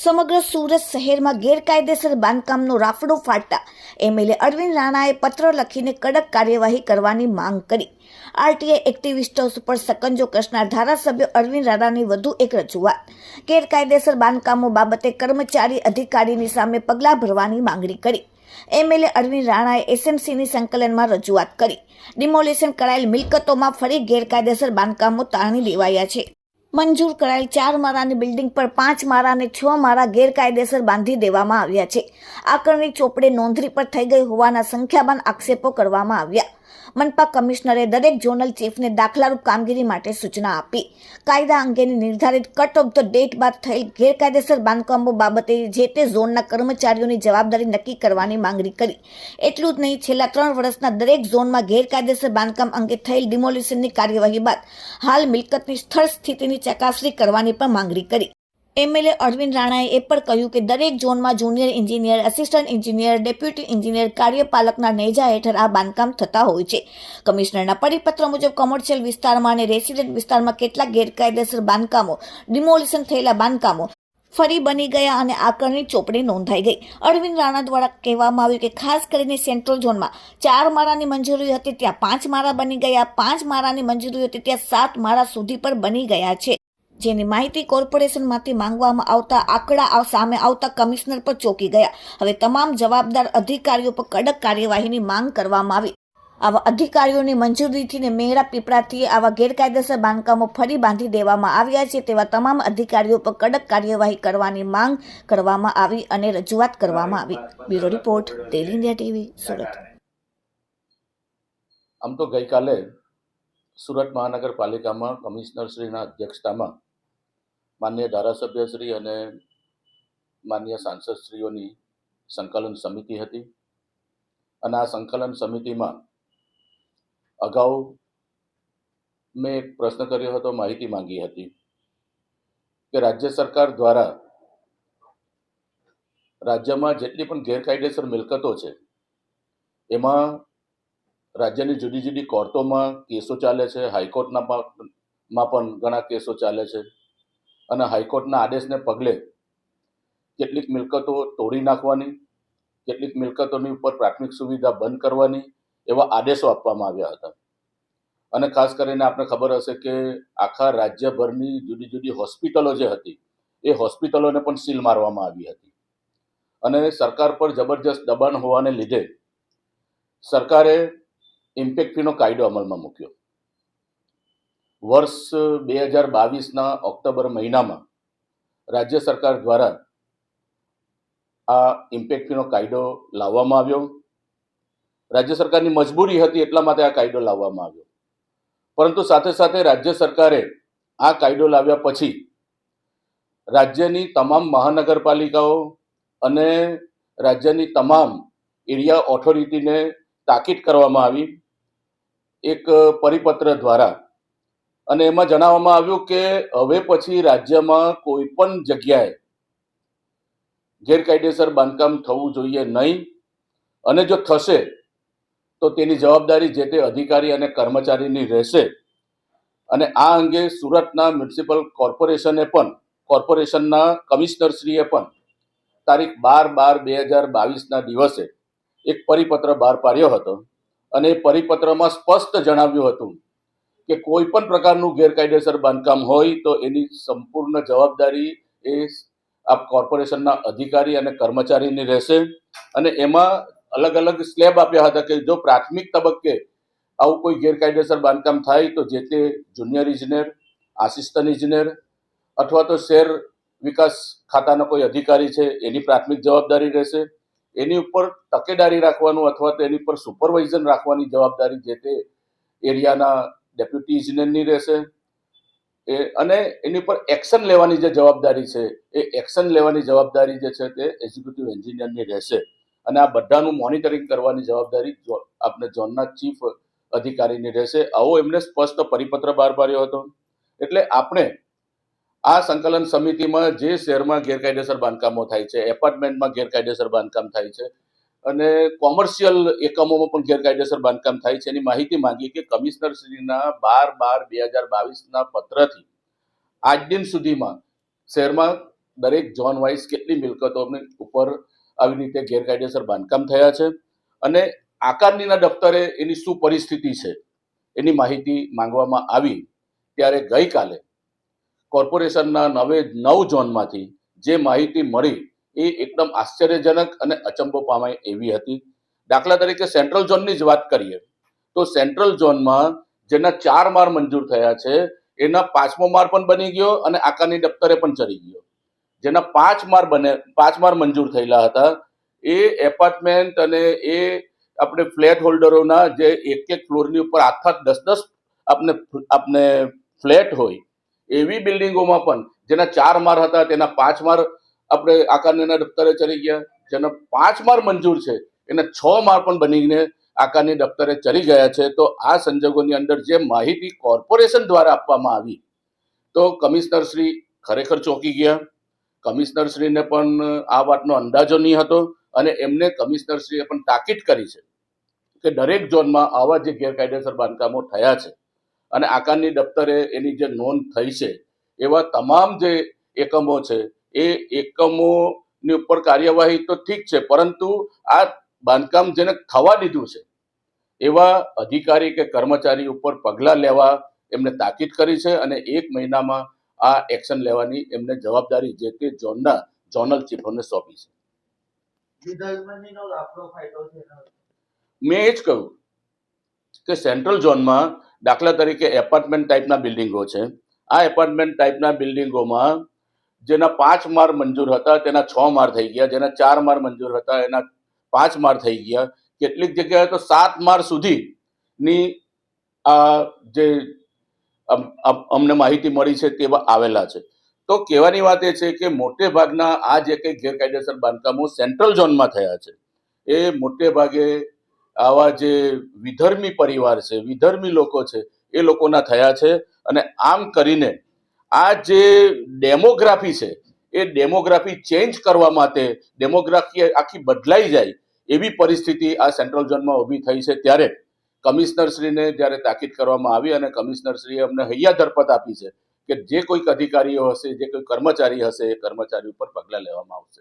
સમગ્ર સુરત શહેરમાં ગેરકાયદેસર બાંધકામનો રાફડો ફાટતા એમએલએ અરવિંદ રાણાએ પત્ર લખીને કડક કાર્યવાહી કરવાની માંગ કરી. આરટીઆઈ એક્ટિવિસ્ટો પર સકંજો કસનાર ધારાસભ્ય અરવિંદ રાણાની વધુ એક રજૂઆત. ગેરકાયદેસર બાંધકામો બાબતે કર્મચારી અધિકારીની સામે પગલાં ભરવાની માંગણી કરી. એમએલએ અરવિંદ રાણાએ એસએમસીની સંકલનમાં રજૂઆત કરી. ડિમોલિશન કરાયેલ મિલકતોમાં ફરી ગેરકાયદેસર બાંધકામો તાણી લેવાયા છે. મંજૂર કરાયેલ 4 માળાની બિલ્ડિંગ પર 5 માળા અને 6 માળા ગેરકાયદેસર બાંધી દેવામાં આવ્યા છે. આકારણી ચોપડે નોંધણી પર થઈ ગઈ હોવાના સંખ્યાબંધ આક્ષેપો કરવામાં આવ્યા. મનપા કમિશનરે દરેક ઝોનલ ચીફને દાખલારૂપ કામગીરી માટે સૂચના આપી. કાયદા અંગેની નિર્ધારિત કટ ઓફ ધ ડેટ બાદ થયેલ ગેરકાયદેસર બાંધકામો બાબતે જે તે ઝોનના કર્મચારીઓની જવાબદારી નક્કી કરવાની માંગણી કરી. એટલું જ નહીં, છેલ્લા 3 વર્ષના દરેક ઝોનમાં ગેરકાયદેસર બાંધકામ અંગે થયેલ ડિમોલિશનની કાર્યવાહી બાદ હાલ મિલકતની સ્થળ સ્થિતિની ચકાસણી કરવાની પણ માંગણી કરી. એમએલએ અરવિંદ રાણાએ એ પણ કહ્યું કે દરેક ઝોનમાં junior engineer, assistant engineer, deputy engineer, કાર્યપાલકના નેજા હેઠળ આ બાંધકામ થતા હોય છે. કમિશનરના પરિપત્ર મુજબ કોમર્શિયલ વિસ્તારમાં અને રેસિડેન્ટ વિસ્તારમાં કેટલાક ગેરકાયદેસર બાંધકામો, ડિમોલિશન થયેલા બાંધકામો ફરી બની ગયા અને આકારણી ચોપડી નોંધાઈ ગઈ. અરવિંદ રાણા દ્વારા કહેવામાં આવ્યું કે ખાસ કરીને સેન્ટ્રલ ઝોનમાં 4 માળાની મંજૂરી હતી ત્યાં 5 માળા બની ગયા, 5 માળાની મંજૂરી હતી ત્યાં 7 માળા સુધી પર બની ગયા છે. જેની માહિતી કોર્પોરેશનમાંથી માંગવામાં આવતા આંકડા સામે આવતા કમિશનર પર ચોંકી ગયા. હવે તમામ જવાબદાર અધિકારીઓ પર કડક કાર્યવાહીની માંગ કરવામાં આવી. આવા અધિકારીઓની મંજૂરીથી મેહરા પીપળાથી આવા ગેરકાયદેસર બાંધકામો ફરી બાંધી દેવામાં આવ્યા છે તેવા તમામ અધિકારીઓ પર કડક કાર્યવાહી કરવાની માંગ કરવામાં આવી અને રજૂઆત કરવામાં આવી. Bureau report, daily India TV, Surat. આમ તો ગઈકાલે સુરત મહાનગરપાલિકામાં કમિશનરશ્રીના અધ્યક્ષતામાં માનનીય ધારાસભ્યશ્રી અને માનનીય સાંસદશ્રીઓની સંકલન સમિતિ હતી અને આ સંકલન સમિતિમાં અગાઉ મેં એક પ્રશ્ન કર્યો હતો, માહિતી માંગી હતી કે રાજ્ય સરકાર દ્વારા રાજ્યમાં જેટલી પણ ગેરકાયદેસર મિલકતો છે એમાં રાજ્યની જુદી જુદી કોર્ટોમાં કેસો ચાલે છે, હાઈકોર્ટમાં પણ ઘણા કેસો ચાલે છે અને હાઈકોર્ટના આદેશને પગલે કેટલીક મિલકતો તોડી નાખવાની, કેટલીક મિલકતોની ઉપર પ્રાથમિક સુવિધા બંધ કરવાની એવા આદેશો આપવામાં આવ્યા હતા. અને ખાસ કરીને આપણે ખબર હશે કે આખા રાજ્યભરની જુદી જુદી હોસ્પિટલો જે હતી એ હોસ્પિટલોને પણ સીલ મારવામાં આવી હતી અને સરકાર પર જબરજસ્ત દબાણ હોવાને લીધે સરકારે ઇમ્પેક્ટ ફીનો કાયદો અમલમાં મૂક્યો. વર્ષ 2022ના ઓક્ટોબર મહિનામાં રાજ્ય સરકાર દ્વારા આ ઇમ્પેક્ટ ફીનો કાયદો લાવવામાં આવ્યો. રાજ્ય સરકારની મજબૂરી હતી એટલા માટે આ કાયદો લાવવામાં આવ્યો. પરંતુ સાથે સાથે રાજ્ય સરકારે આ કાયદો લાવ્યા પછી રાજ્યની તમામ મહાનગરપાલિકાઓ અને રાજ્યની તમામ એરિયા ઓથોરિટીને તાકીદ કરવામાં આવી એક પરિપત્ર દ્વારા અને એમાં જણાવવામાં આવ્યું કે હવે પછી રાજ્યમાં કોઈ પણ જગ્યાએ ગેરકાયદેસર બાંધકામ થવું જોઈએ નહીં અને જો થશે તો તેની જવાબદારી જે તે અધિકારી અને કર્મચારીની રહેશે. અને આ અંગે સુરતના મ્યુનિસિપલ કોર્પોરેશનના કમિશનરશ્રીએ પણ તારીખ 12/12/2022ના દિવસે એક પરિપત્ર બહાર પાડ્યો હતો અને એ પરિપત્રમાં સ્પષ્ટ જણાવ્યું હતું કે કોઈ પણ પ્રકારનું ગેરકાયદેસર બાંધકામ હોય તો એની સંપૂર્ણ જવાબદારી એ આ કોર્પોરેશનના અધિકારી અને કર્મચારીની રહેશે. અને એમાં અલગ અલગ સ્લેબ આપ્યા હતા કે જો પ્રાથમિક તબક્કે આવું કોઈ ગેરકાયદેસર બાંધકામ થાય તો જે તે જુનિયર ઇજનેર, આસિસ્ટન્ટ ઇજનેર અથવા તો શહેર વિકાસ ખાતાના કોઈ અધિકારી છે એની પ્રાથમિક જવાબદારી રહેશે. એની ઉપર તકેદારી રાખવાનું અથવા તો એની ઉપર સુપરવાઇઝન રાખવાની જવાબદારી જે તે એરિયાના ડેપ્યુટી ઇજનેરની રહેશે. અને એની ઉપર એક્શન લેવાની જે જવાબદારી છે એ એક્શન લેવાની જવાબદારી જે છે તે એક્ઝિક્યુટિવ એન્જિનિયરની રહેશે. અને આ બધાનું મોનિટરિંગ કરવાની જવાબદારી આપણે ઝોનના ચીફ અધિકારીની રહેશે. આવો એમને સ્પષ્ટ પરિપત્ર બહાર પાડ્યો હતો. એટલે આપણે આ સંકલન સમિતિમાં જે શહેરમાં ગેરકાયદેસર બાંધકામો થાય છે, એપાર્ટમેન્ટમાં ગેરકાયદેસર બાંધકામ થાય છે અને કોમર્શિયલ એકમોમાં પણ ગેરકાયદેસર બાંધકામ થાય છે એની માહિતી માંગી કે કમિશનરશ્રીના 12/12/2022ના પત્રથી આજ દિન સુધીમાં શહેરમાં દરેક ઝોન વાઇઝ કેટલી મિલકતોની ઉપર આવી રીતે ગેરકાયદેસર બાંધકામ થયા છે અને આકારણીના દફતરે એની શું પરિસ્થિતિ છે એની માહિતી માંગવામાં આવી ત્યારે ગઈકાલે કોર્પોરેશનના 9 ઝોનમાંથી જે માહિતી મળી એ એકદમ આશ્ચર્યજનક અને અચંબો પામાય એવી હતી. દાખલા તરીકે સેન્ટ્રલ ઝોનની જ વાત કરીએ તો સેન્ટ્રલ ઝોનમાં જેના 4 માળ મંજૂર થયા છે એના 5મો માળ પણ બની ગયો અને આકારણી દફતરે પણ ચડી ગયો. જેના 5 માળ મંજૂર થયેલા હતા એ એપાર્ટમેન્ટ અને એ આપણે ફ્લેટ હોલ્ડરોના જે એક ફ્લોરની ઉપર 8-10 આપણે ફ્લેટ હોય એવી બિલ્ડિંગોમાં પણ જેના 4 માળ હતા તેના 5 માળ આપણે આકારણીના દફતરે ચડી ગયા. જેના 5 માળ મંજૂર છે એના 6 માળ પણ બનીને આકારણી દફતરે ચડી ગયા છે. તો આ સંજોગોની અંદર જે માહિતી કોર્પોરેશન દ્વારા આપવામાં આવી તો કમિશનર શ્રી ખરેખર ચોંકી ગયા. કમિશનર શ્રીને પણ આ વાતનો અંદાજો નહીં હતો અને એમને કમિશનર શ્રીએ પણ તાકીદ કરી છે કે દરેક ઝોનમાં આવા જે ગેરકાયદેસર બાંધકામો થયા છે અને આકારણી દફતરે એની જે નોંધ થઈ છે એવા તમામ જે એકમો છે એ એકમોની ઉપર કાર્યવાહી તો ઠીક છે, પરંતુ આ બાંધકામ જેને થવા દીધું છે એવા અધિકારી કે કર્મચારી ઉપર પગલાં લેવા એમને તાકીદ કરી છે અને 1 મહિનામાં આ એક્શન લેવાની એમને જવાબદારી જે તે ઝોનના ઝોનલ ચીફોને સોંપી છે. મેં એ જ કહ્યું કે સેન્ટ્રલ ઝોનમાં દાખલા તરીકે એપાર્ટમેન્ટ ટાઈપના બિલ્ડિંગો છે. આ એપાર્ટમેન્ટ ટાઈપના બિલ્ડિંગોમાં જેના 5 માળ મંજૂર હતા તેના 6 માળ થઈ ગયા, જેના 4 માળ મંજૂર હતા એના 5 માળ થઈ ગયા. કેટલીક જગ્યાએ તો 7 માળ સુધીની જે અમને માહિતી મળી છે તેવા આવેલા છે. તો કહેવાની વાત એ છે કે મોટે ભાગના આ જે કંઈ ગેરકાયદેસર બાંધકામો સેન્ટ્રલ ઝોનમાં થયા છે એ મોટે ભાગે આવા જે વિધર્મી પરિવાર છે, વિધર્મી લોકો છે એ લોકોના થયા છે. અને આમ કરીને આ જે ડેમોગ્રાફી છે એ ડેમોગ્રાફી ચેન્જ કરવા માટે, ડેમોગ્રાફી આખી બદલાઈ જાય એવી પરિસ્થિતિ આ સેન્ટ્રલ ઝોનમાં ઊભી થઈ છે. ત્યારે કમિશનરશ્રીને જ્યારે તાકીદ કરવામાં આવી અને કમિશનરશ્રીએ અમને હૈયા ધરપત આપી છે કે જે કોઈક અધિકારીઓ હશે, જે કોઈ કર્મચારી હશે એ કર્મચારી ઉપર પગલાં લેવામાં આવશે.